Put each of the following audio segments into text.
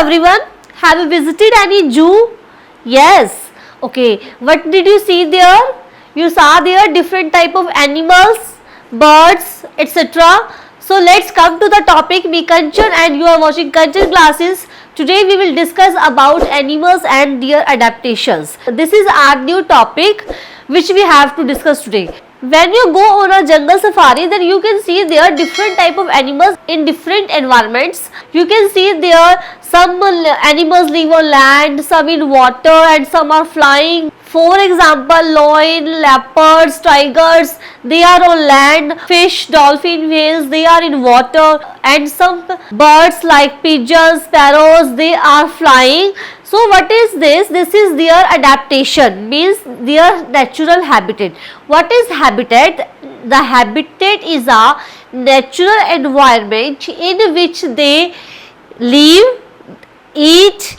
everyone. Have you visited any zoo? Yes. Okay. What did you see there? You saw there different type of animals, birds, etc. So let's come to the topic. Me Kanchan and you are watching Kanchan classes. Today we will discuss about animals and their adaptations. This is our new topic which we have to discuss today. When you go on a jungle safari, then you can see there are different type of animals in different environments. You can see there some animals live on land, some in water and some are flying. For example, lion, leopards, tigers, they are on land. Fish, dolphin, whales, they are in water. And some birds like pigeons, sparrows, they are flying. So what is this? This is their adaptation, means their natural habitat. What is habitat? The habitat is a natural environment in which they live, eat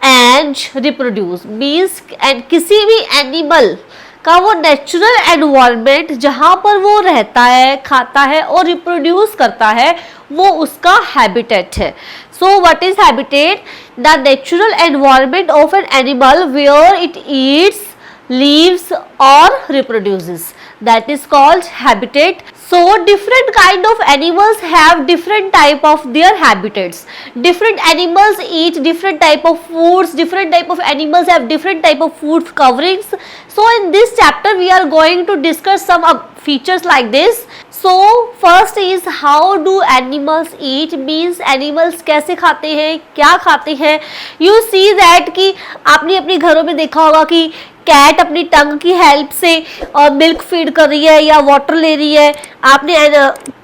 and reproduce. Means and किसी भी animal का वो natural environment जहाँ पर वो रहता है, खाता है और रिप्रोड्यूस करता है, वो उसका हैबिटेट है. So what is habitat? The natural environment of an animal where it eats, lives or reproduces. That is called habitat. So different kind of animals have different type of their habitats. Different animals eat different type of foods. Different type of animals have different type of food coverings. So in this chapter we are going to discuss some features like this. So first is how do animals eat, means animals कैसे खाते हैं, क्या खाते हैं. You see that कि आपने अपने घरों में देखा होगा कि कैट अपनी टंग की हेल्प से मिल्क फीड कर रही है या वाटर ले रही है. आपने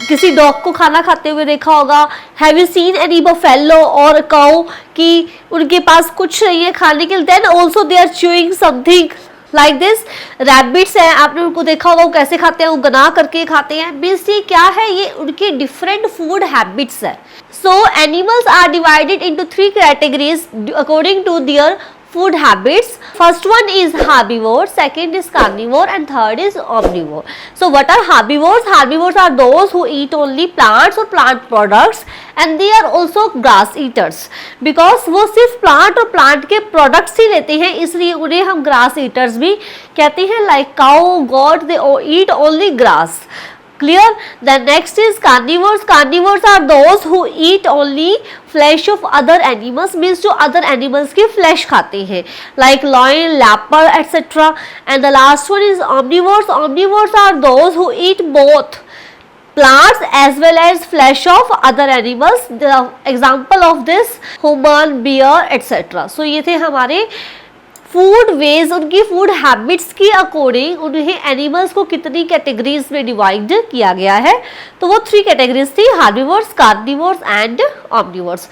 किसी डॉग को खाना खाते हुए देखा होगा. Have you seen any buffalo और काउ कि उनके पास कुछ नहीं है खाने के लिए, then also they are chewing something like this. Rabbits हैं, आपने उनको देखा होगा वो कैसे खाते हैं, वो गना करके खाते हैं. मीन्स ये क्या है, ये उनके डिफरेंट फूड हैबिट्स है. So animals are divided into 3 categories according to their food habits. First one is herbivore, second is carnivore and third is omnivore. So what are herbivores? Herbivores are those who eat only plants or plant products and they are also grass eaters. Because वो सिर्फ plant और plant के products ही लेते हैं, इसलिए उन्हें हम grass eaters भी कहते हैं. Like cow, goat, they eat only grass. Clear? The next is carnivores. Carnivores are those who eat only flesh of other animals, means जो other animals की flesh खाते हैं, like lion, leopard, etc. And the last one is omnivores. Omnivores are those who eat both plants as well as flesh of other animals. The example of this human, bear, etc. So ये थे हमारे food veg, उनकी food habits की according उन्हें animals को कितनी categories में divide किया गया है. तो वो 3 कैटेगरीज थी, herbivores, carnivores and omnivores.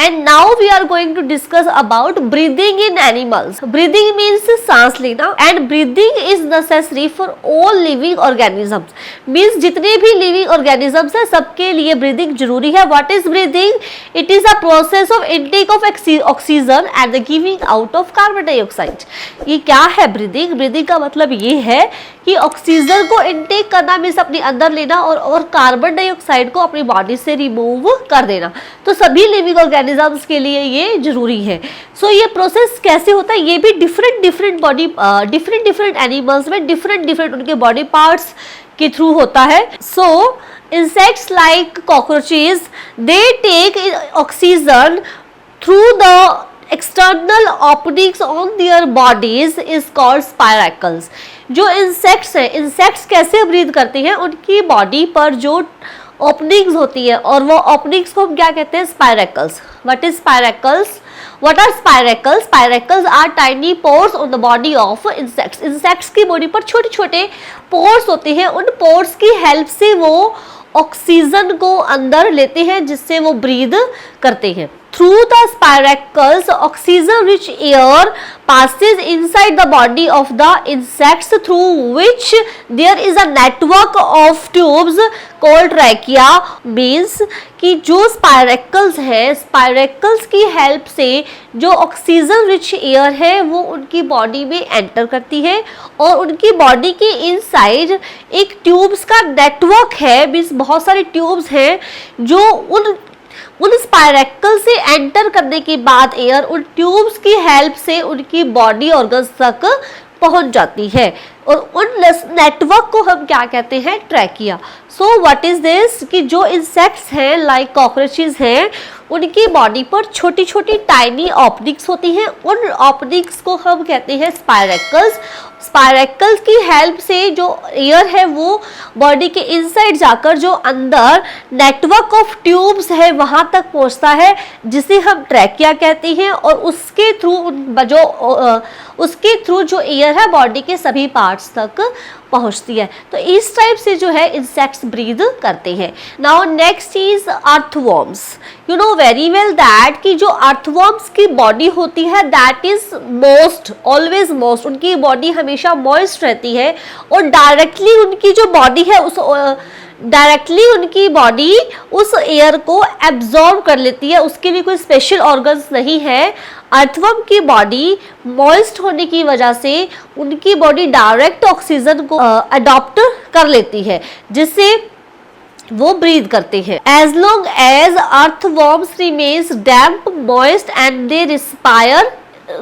And now we are going to discuss about breathing in animals. Breathing means सांस लेना and breathing is necessary for all living organisms. Means जितने भी living organisms हैं सबके लिए breathing जरूरी है. What is breathing? It is a process of intake of oxygen and the giving out of carbon dioxide. ये क्या है breathing? Breathing का मतलब ये है कि ऑक्सीजन को इनटेक करना मीन्स अपने अंदर लेना और कार्बन डाइऑक्साइड को अपनी बॉडी से रिमूव कर देना. तो सभी लिविंग ऑर्गेनिजम्स के लिए ये जरूरी है. सो ये प्रोसेस कैसे होता है, ये भी डिफरेंट बॉडी डिफरेंट एनिमल्स में डिफरेंट उनके बॉडी पार्ट्स के थ्रू होता है. So insects like cockroaches they take oxygen through the external openings on their bodies is called spiracles. जो इंसेक्ट्स हैं, इंसेक्ट्स कैसे ब्रीथ करते हैं, उनकी बॉडी पर जो ओपनिंग्स होती है और वो ओपनिंग्स को हम क्या कहते हैं, spiracles. What is spiracles? What are spiracles? Spiracles are tiny pores on the body of insects. Insects की बॉडी पर छोटे छोटे पोर्स होते हैं. उन पोर्स की हेल्प से वो ऑक्सीजन को अंदर लेते हैं जिससे वो ब्रीद करते हैं. Through the spiracles, oxygen-rich air passes inside the body of the insects through which there is a network of tubes called trachea. Means कि जो spiracles है, spiracles की हेल्प से जो ऑक्सीजन रिच एयर है वो उनकी बॉडी में एंटर करती है और उनकी बॉडी के इनसाइड एक ट्यूब्स का नेटवर्क है. मीन्स बहुत सारे ट्यूब्स हैं जो उन स्पायरेकल से एंटर करने के बाद एयर उन ट्यूब्स की हेल्प से उनकी बॉडी ऑर्गन्स तक पहुंच जाती है और उन नेटवर्क को हम क्या कहते हैं, trachea. So what is this कि जो इंसेक्ट्स हैं लाइक कॉकरोचेस हैं, उनकी बॉडी पर छोटी छोटी टाइनी ओपनिंग्स होती हैं, उन ओपनिंग्स को हम कहते हैं स्पायरेकल्स। स्पायरेकल्स की हेल्प से जो एयर है वो बॉडी के इनसाइड जाकर जो अंदर नेटवर्क ऑफ ट्यूब्स है वहां तक पहुंचता है, जिसे हम ट्रैकिया कहते हैं, और उसके थ्रू जो एयर है बॉडी के सभी पार्ट्स तक पहुंचती है। तो इस टाइप से जो है इंसेक्ट्स ब्रीद करते हैं। Now next is earthworms. You know very well that कि जो अर्थवॉर्म्स की बॉडी होती है दैट इज ऑलवेज मोस्ट, उनकी बॉडी हमेशा मॉइस्ट रहती है और डायरेक्टली उनकी जो बॉडी है उनकी बॉडी उस एयर को एब्जॉर्ब कर लेती है, उसके लिए कोई स्पेशल ऑर्गन्स नहीं है। अर्थवर्म की बॉडी मॉइस्ट होने की वजह से उनकी बॉडी डायरेक्ट ऑक्सीजन को अडॉप्ट कर लेती है, जिससे वो ब्रीथ करते हैं। As long as earthworms remains damp moist and they respire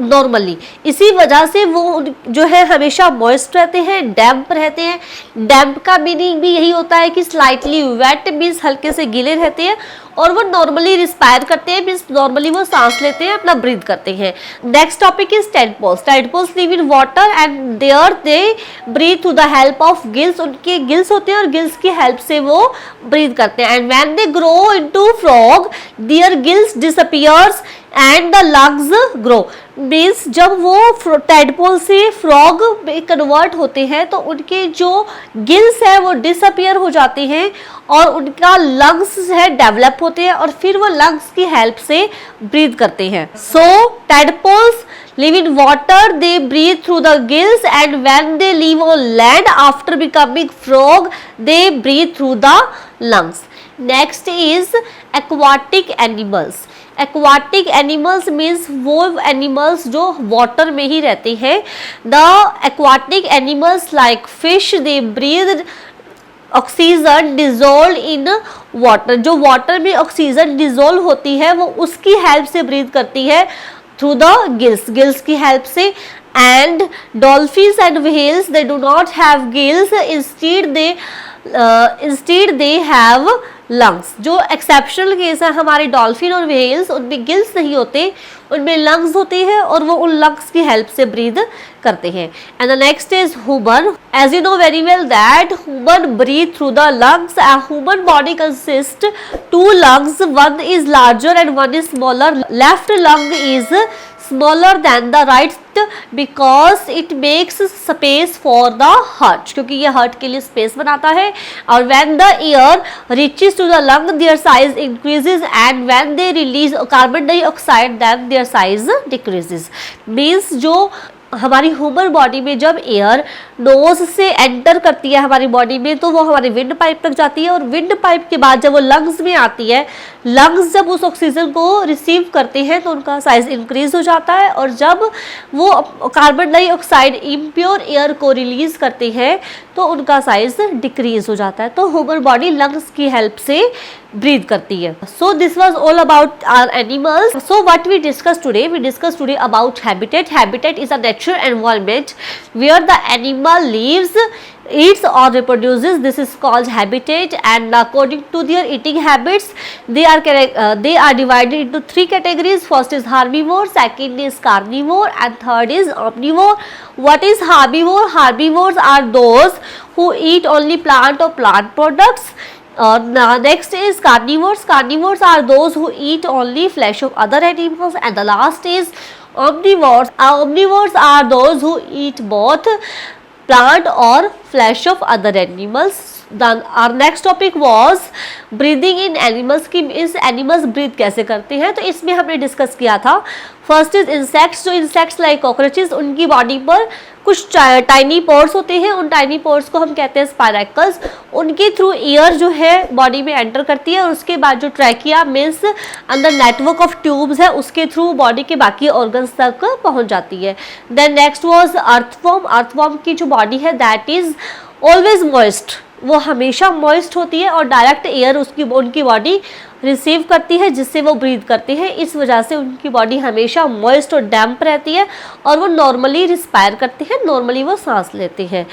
normally, इसी वजह से वो जो है हमेशा मॉइस्ट रहते हैं, डैम्प रहते हैं। डैम्प का मीनिंग भी यही होता है कि स्लाइटली वेट मीन्स हल्के से गीले रहते हैं, और वो नॉर्मली रिस्पायर करते हैं मीन्स नॉर्मली वो सांस लेते हैं, अपना ब्रीथ करते हैं। Next topic is tadpoles. Tadpoles live in water and there they breathe through the help of gills. उनके गिल्स होते हैं और गिल्स की हेल्प से वो ब्रीथ करते हैं। And when they grow into frog their gills disappears and the lungs grow. Means जब वो टेडपोल से फ्रॉग में कन्वर्ट होते हैं तो उनके जो गिल्स है वो डिसअपियर हो जाते हैं और उनका लंग्स है डेवलप होते हैं और फिर वो लंग्स की हेल्प से ब्रीथ करते हैं। सो tadpoles live in water, they breathe through the gills, and when they live on land after becoming frog they breathe through the lungs. Next is aquatic animals. Aquatic animals means वो animals जो water में ही रहते हैं। The aquatic animals like fish they breathe oxygen dissolve in water. जो water में oxygen dissolve होती है वो उसकी हेल्प से ब्रीथ करती है थ्रू द गिल्स की हेल्प से। And dolphins and whales they do not have gills, instead they have lungs. जो एक्सेप्शनल केस है हमारे डॉल्फिन और व्हेल्स, उनमें गिल्स नहीं होते, उनमें लंग्स होते हैं और वो उन लंग्स की हेल्प से ब्रीथ करते हैं। And the next is human. As you know very well that human breathe through the lungs. A human body consist two lungs, one is larger and one is smaller. Left lung is smaller than the right because it makes space for the heart, क्योंकि ये heart के लिए space बनाता है। और when the air reaches to the lung their size increases and when they release carbon dioxide then their size decreases। means जो हमारी human body में जब एयर नोज से एंटर करती है हमारी बॉडी में तो वो हमारी विंड पाइप तक जाती है और विंड पाइप के बाद जब वो लंग्स में आती है, लंग्स जब उस ऑक्सीजन को रिसीव करते हैं तो उनका साइज इंक्रीज हो जाता है और जब वो कार्बन डाइऑक्साइड इम्प्योर एयर को रिलीज करते हैं तो उनका साइज डिक्रीज हो जाता है। तो ह्यूमन बॉडी लंग्स की हेल्प से ब्रीथ करती है। So this was all about our animals. So what we discuss today about habitat. Habitat is a natural environment where the animal lives, eats or reproduces. This is called habitat, and according to their eating habits they are divided into three categories. First is herbivore, second is carnivore, and third is omnivore. What is herbivore? Herbivores are those who eat only plant or plant products. Next is carnivores. Carnivores are those who eat only flesh of other animals, and the last is omnivores. Omnivores are those who eat both plant or flesh of other animals. Then our next topic was breathing in animals की इस animals breathe कैसे करते हैं, तो इसमें हमने discuss किया था। First is insects. जो इंसेक्ट्स लाइक कॉकरोचेस, उनकी बॉडी पर कुछ टाइनी पोर्स होते हैं, उन टाइनी पोर्स को हम कहते हैं स्पायरेकल्स। उनके थ्रू एयर जो है बॉडी में एंटर करती है और उसके बाद जो ट्रैकिया मीन्स अंदर नेटवर्क ऑफ ट्यूब्स है उसके थ्रू बॉडी के बाकी ऑर्गन्स तक पहुंच जाती है। Then next was earthworm. Earthworm की जो बॉडी है दैट इज ऑलवेज मॉइस्ट, वो हमेशा मॉइस्ट होती है और डायरेक्ट एयर उनकी बॉडी रिसीव करती है जिससे वो ब्रीथ करती है। इस वजह से उनकी बॉडी हमेशा मॉइस्ट और डैम्प रहती है और वो नॉर्मली रिस्पायर करती है, नॉर्मली वो सांस लेती है।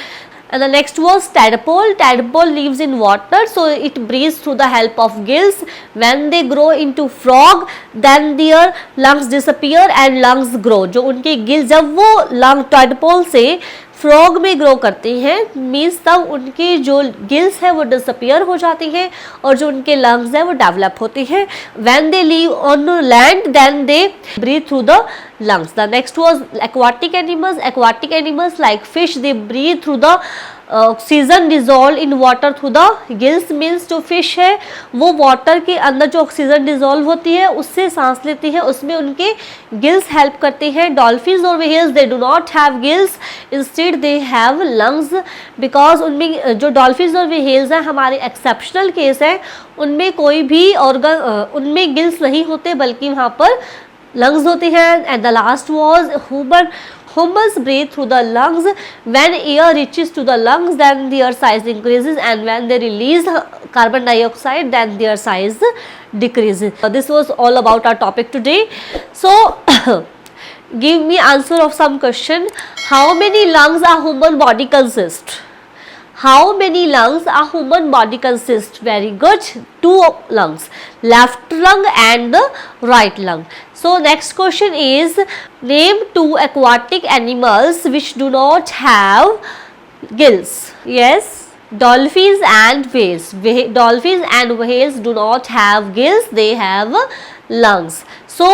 And the next was tadpole. Tadpole lives in water, so it breathes through the help of gills. When they grow into frog, then their lungs disappear and lungs grow. जो उनके गिल, जब वो लंग tadpole से frog में grow करते हैं, means तब उनके जो गिल्स है वो डिसअपियर हो जाती हैं और जो उनके लंग्स है वो डेवलप होते हैं। When they live on land then they breathe through the lungs. The next was aquatic animals. Aquatic animals like fish, they breathe through the oxygen dissolve in water through the gills, means जो fish है वो water के अंदर जो oxygen dissolve होती है उससे सांस लेती है, उसमें उनके गिल्स हेल्प करते हैं। डॉल्फिन्स और whales they do not have gills, instead they have lungs, because उनमें जो डॉल्फिन्स और व्हेल्स हैं हमारे एक्सेप्शनल केस है, उनमें कोई भी ऑर्गन, उनमें गिल्स नहीं होते बल्कि वहाँ पर lungs होते हैं। And the last was humans breathe through the lungs. When air reaches to the lungs, then their size increases, and when they release carbon dioxide, then their size decreases. This was all about our topic today. So give me answer of some question. How many lungs a human body consist? How many lungs a human body consists? Very good. 2 lungs, left lung and the right lung. So next question is, name 2 aquatic animals which do not have gills. Yes, dolphins and whales. Dolphins and whales do not have gills, they have lungs. So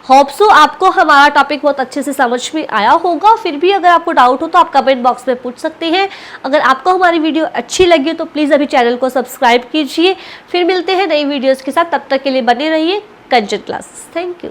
hope so आपको हमारा topic बहुत अच्छे से समझ में आया होगा। फिर भी अगर आपको डाउट हो तो आप कमेंट बॉक्स में पूछ सकते हैं। अगर आपको हमारी वीडियो अच्छी लगी तो प्लीज़ अभी चैनल को सब्सक्राइब कीजिए। फिर मिलते हैं नई वीडियोज़ के साथ, तब तक के लिए बने रहिए कंचन क्लासेस। Thank you.